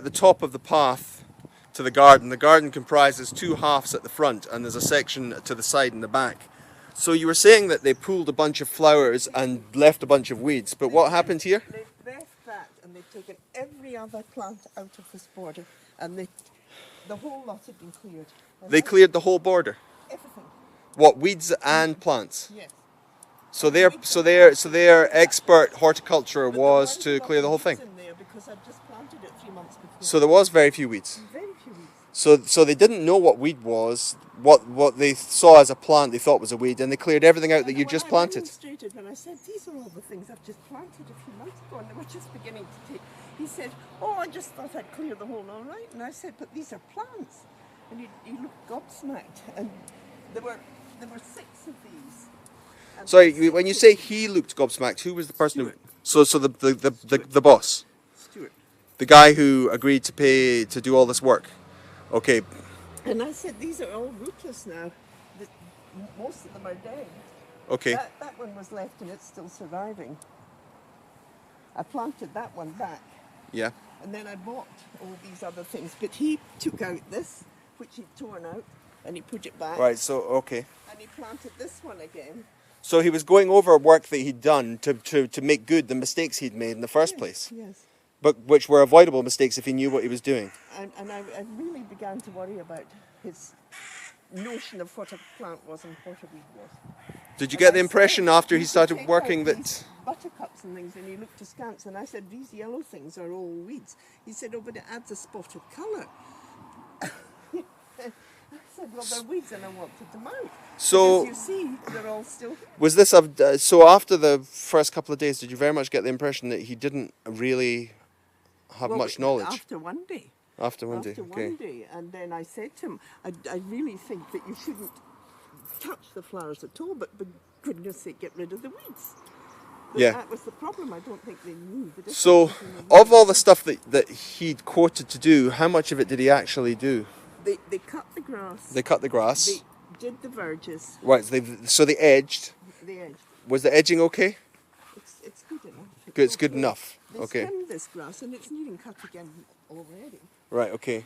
at the top of the path to the garden. The garden comprises two halves at the front, and there's a section to the side and the back. So you were saying that they pulled a bunch of flowers and left a bunch of weeds, but what happened here? They've left that, and they've taken every other plant out of this border, and the whole lot had been cleared. And They cleared the whole border. everything. What, weeds and plants? Yes. So their expert horticulture was to clear the whole thing. In there because I'd just planted it 3 months before. So there was very few weeds. Very few weeds. So they didn't know what weed was. What they saw as a plant they thought was a weed, and they cleared everything out that you just planted. When I said, these are all the things I've just planted a few months ago, and they were just beginning to take. He said, oh, I just thought I'd clear the whole, all right. And I said, but these are plants. And he looked gobsmacked, and there were 6 of these. And Sorry, when you say he looked gobsmacked, who was the person who? So the boss, Stuart. the guy who agreed to pay to do all this work. Okay. And I said, these are all rootless now. Most of them are dead. Okay. That one was left and it's still surviving. I planted that one back. Yeah. And then I bought all these other things. But he took out this, which he'd torn out, and he put it back. Right. So okay. And he planted this one again. So he was going over work that he'd done to make good the mistakes he'd made in the first place. Yes. But which were avoidable mistakes if he knew what he was doing. And I really began to worry about his notion of what a plant was and what a weed was. Did you get the impression after he started working that... Buttercups and things, and he looked askance, and I said, these yellow things are all weeds. He said, oh, but it adds a spot of colour. I said, well, they're weeds and I wanted them out. So, because you see, they're all still here. Was this... so after the first couple of days, did you very much get the impression that he didn't really have much knowledge? After one day. After one day, After okay. one day, and then I said to him, I really think that you shouldn't touch the flowers at all, but for goodness sake, get rid of the weeds. But Yeah. that was the problem. I don't think they knew the difference. So, between the of weeds. all the stuff that he'd quoted to do, how much of it did he actually do? They cut the grass. They cut the grass. They did the verges. Right, so they edged. The edge. Was the edging okay? It's good enough. It's good enough. They Okay. stemmed this grass, and it's needing cut again already. Right, okay.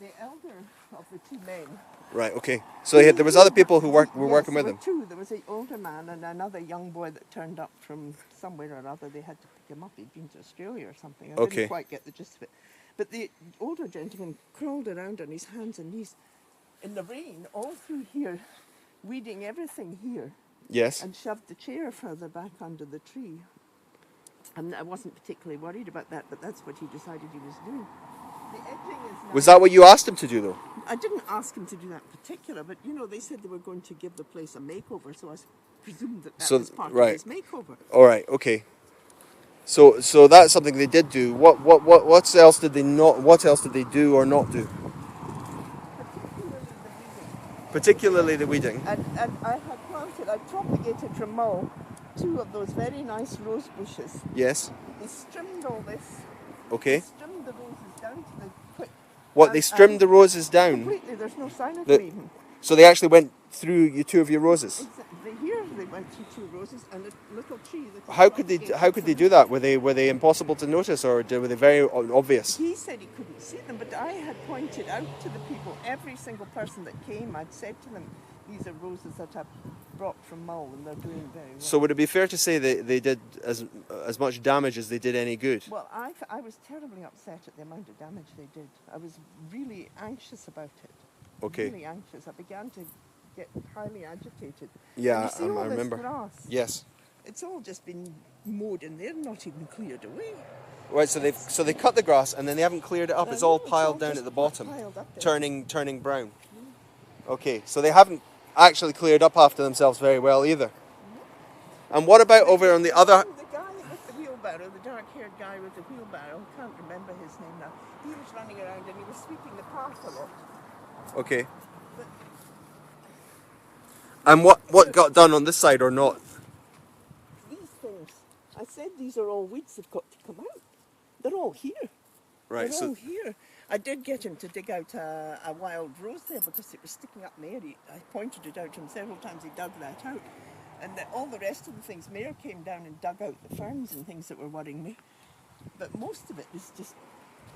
The elder of the 2 men. Right, okay. So there was other people who were working with there him. were 2. There was an older man and another young boy that turned up from somewhere or other. They had to pick him up. He'd been to Australia or something. I Okay. didn't quite get the gist of it. But the older gentleman crawled around on his hands and knees in the rain all through here, weeding everything here, Yes. and shoved the chair further back under the tree. And I wasn't particularly worried about that, but that's what he decided he was doing. The edging is now... Was that what you asked him to do, though? I didn't ask him to do that particular, but you know, they said they were going to give the place a makeover, so I presumed that was part of his makeover. All right, okay. So that's something they did do. What else did they not? What else did they do or not do? Particularly the weeding. And I had planted, I propagated from Mull 2 of those very nice rose bushes. Yes. They trimmed all this. Okay. They trimmed the roses down to the quick. What, they trimmed the roses down? Completely, there's no sign of The- them even. So they actually went through 2 of your roses. Here they went through 2 roses and a little tree. That How could they do that? Were they impossible to notice, or were they very obvious? He said he couldn't see them, but I had pointed out to the people, every single person that came, I'd said to them, these are roses that I've brought from Mull and they're doing very well. So would it be fair to say they did as much damage as they did any good? Well, I was terribly upset at the amount of damage they did. I was really anxious about it. Okay. Really anxious. I began to get highly agitated. Yeah, And you see I all this remember. grass? Yes. It's all just been mowed and they're not even cleared away. Right. So they cut the grass and then they haven't cleared it up. It's all piled down just at the bottom, piled up there. turning brown. Okay. So they haven't actually cleared up after themselves very well either. And what about over on the other? The guy with the wheelbarrow, the dark-haired guy with the wheelbarrow, I can't remember his name now. He was running around and he was sweeping the path a lot. Okay. And what got done on this side or not? These things, I said these are all weeds that've got to come out. They're all here. Right. They're all here. I did get him to dig out a wild rose there because it was sticking up in the air. I pointed it out to him several times. He dug that out. And all the rest of the things, Mayor came down and dug out the ferns and things that were worrying me. But most of it is just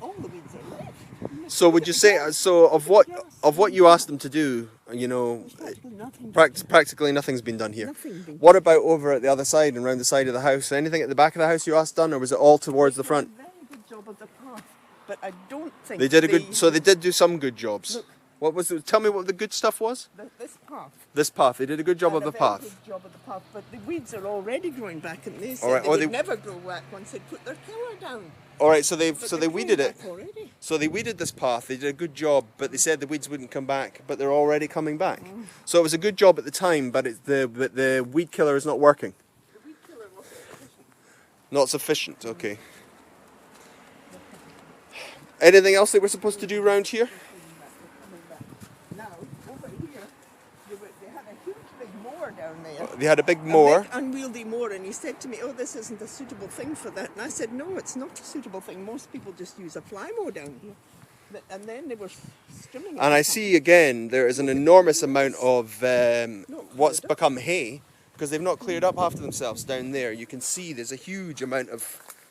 all the weeds are left. So would you say, so of what you asked them to do, you know, Practically nothing. practically nothing's been done here. Nothing been What about over at the other side and around the side of the house? Anything at the back of the house you asked done, or was it all towards the front? They did a very good job of the path, but I don't think They did a good, so they did do some good jobs. Look. What was it? Tell me what the good stuff was. This path. This path, they did a good job of Did the a very path. Good job of the path, but the weeds are already growing back, and they said All right, they or would they- never grow back once they put their tiller down. All right, so But they they're weeded growing it. back already. So they weeded this path. They did a good job, but they said the weeds wouldn't come back. But they're already coming back. Mm. So it was a good job at the time, but the weed killer is not working. The weed killer wasn't efficient. Not sufficient. Okay. Anything else they were supposed to do around here? Now, over here, they had a huge big mower down there. They had a big A mower. big unwieldy mower, and he said to me, "Oh, this isn't a suitable thing for that." And I said, "No, it's not a suitable thing. Most people just use a fly mower down here." And then they were strimming it. And I see again there is an enormous amount of what's become hay, because they've not cleared up after themselves down there. You can see there's a huge amount of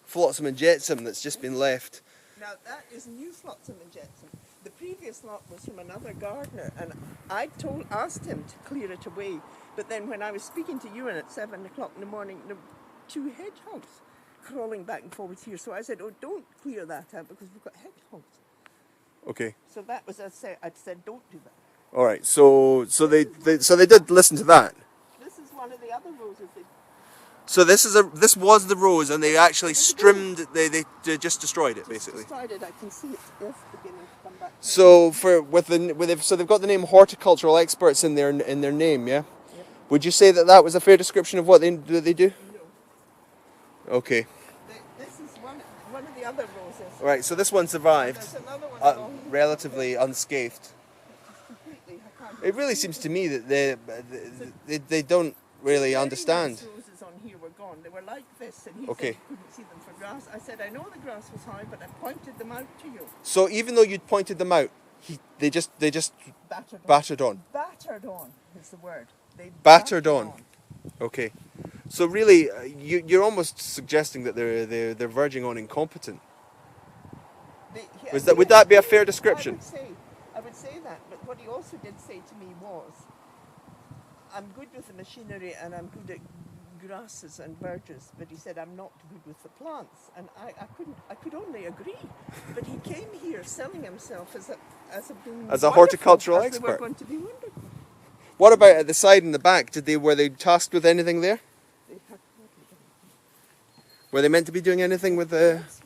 flotsam and jetsam that's just been left. Now that is new flotsam and jetsam. The previous lot was from another gardener, and I asked him to clear it away. But then when I was speaking to you, and at 7 o'clock in the morning, there were 2 hedgehogs crawling back and forwards here. So I said, "Oh, don't clear that out because we've got hedgehogs." Okay. So that was I said, "Don't do that." All right. So they did listen to that. This is one of the other roses. So this was the rose, and they actually trimmed. They just destroyed it basically. Started, I can see it just beginning to come back. So so they've got the name horticultural experts in their name, yeah. Yep. Would you say that was a fair description of what they do? No. Okay. This is one of the other roses. All right. So this one survived, There's another one along here. relatively unscathed. Completely. I can't It really seems to me that they don't really Very understand. nice roses on here were gone. They were like this, and he Okay. said he couldn't see them for grass. I said, "I know the grass was high, but I pointed them out to you." So even though you'd pointed them out, they just Battered on. battered on. Battered on is the word. They Battered on. Okay. So really, you're almost suggesting that they're verging on incompetent. Would that be a fair description? I would say that, but what he also did say to me was, "I'm good with the machinery and I'm good at grasses and verges," but he said, "I'm not good with the plants," and I could only agree. But he came here selling himself as a horticultural They were expert. going to be wonderful. What about at the side and the back? Were they tasked with anything there? They had Were they meant to be doing anything with the? That's